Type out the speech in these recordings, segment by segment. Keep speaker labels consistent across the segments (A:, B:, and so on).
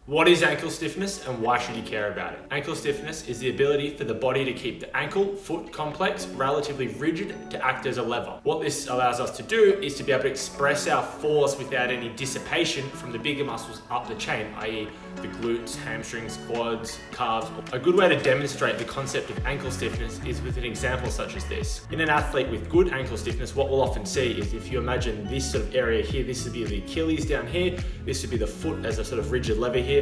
A: What is ankle stiffness and why should you care about it? Ankle stiffness is the ability for the body to keep the ankle-foot complex relatively rigid to act as a lever. What this allows us to do is to be able to express our force without any dissipation from the bigger muscles up the chain, i.e. the glutes, hamstrings, quads, calves. A good way to demonstrate the concept of ankle stiffness is with an example such as this. In an athlete with good ankle stiffness, what we'll often see is if you imagine this sort of area here, this would be the Achilles down here, this would be the foot as a sort of rigid lever here.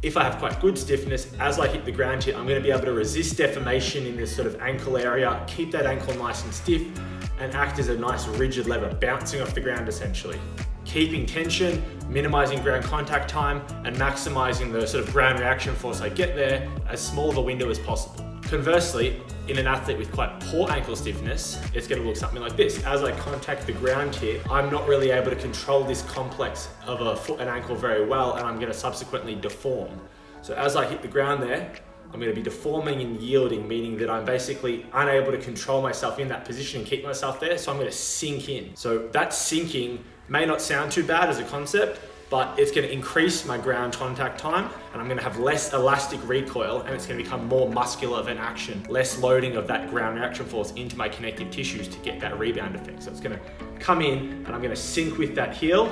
A: If I have quite good stiffness, as I hit the ground here, I'm going to be able to resist deformation in this sort of ankle area, keep that ankle nice and stiff, and act as a nice rigid lever, bouncing off the ground essentially. Keeping tension, minimizing ground contact time, and maximizing the sort of ground reaction force I get there as small of a window as possible. Conversely, in an athlete with quite poor ankle stiffness, it's going to look something like this. As I contact the ground here, I'm not really able to control this complex of a foot and ankle very well, and I'm going to subsequently deform. So as I hit the ground there, I'm going to be deforming and yielding, meaning that I'm basically unable to control myself in that position and keep myself there, so I'm going to sink in. So that sinking may not sound too bad as a concept, but it's going to increase my ground contact time, and I'm going to have less elastic recoil, and it's going to become more muscular of an action, less loading of that ground reaction force into my connective tissues to get that rebound effect. So it's going to come in and I'm going to sink with that heel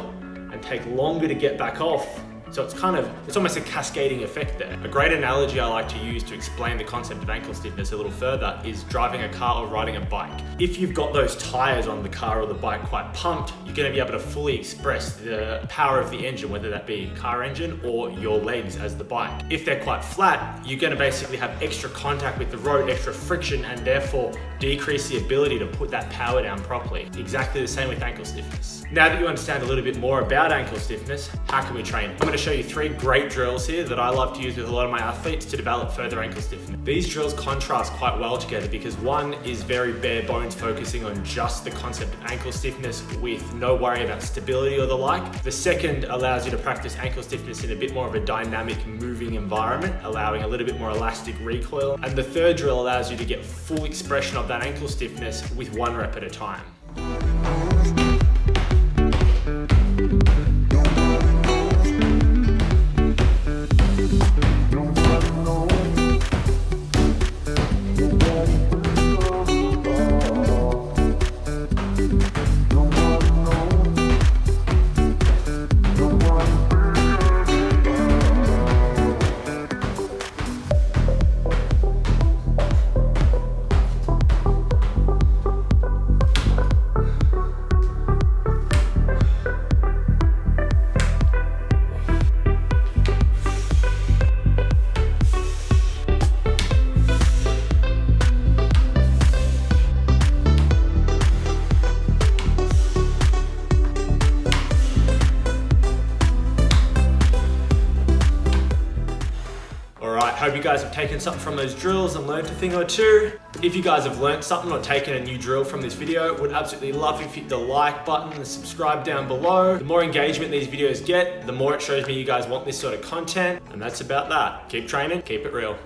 A: and take longer to get back off. So it's almost a cascading effect there. A great analogy I like to use to explain the concept of ankle stiffness a little further is driving a car or riding a bike. If you've got those tires on the car or the bike quite pumped, you're going to be able to fully express the power of the engine, whether that be car engine or your legs as the bike. If they're quite flat, you're going to basically have extra contact with the road, extra friction, and therefore decrease the ability to put that power down properly. Exactly the same with ankle stiffness. Now that you understand a little bit more about ankle stiffness, how can we train? I'm going to show you 3 great drills here that I love to use with a lot of my athletes to develop further ankle stiffness. These drills contrast quite well together because one is very bare bones, focusing on just the concept of ankle stiffness with no worry about stability or the like. The second allows you to practice ankle stiffness in a bit more of a dynamic, moving environment, allowing a little bit more elastic recoil. And the third drill allows you to get full expression of that ankle stiffness with 1 rep at a time. Hope you guys have taken something from those drills and learned a thing or two. If you guys have learned something or taken a new drill from this video, would absolutely love if you hit the like button and subscribe down below. The more engagement these videos get, the more it shows me you guys want this sort of content, and that's about that. Keep training, keep it real.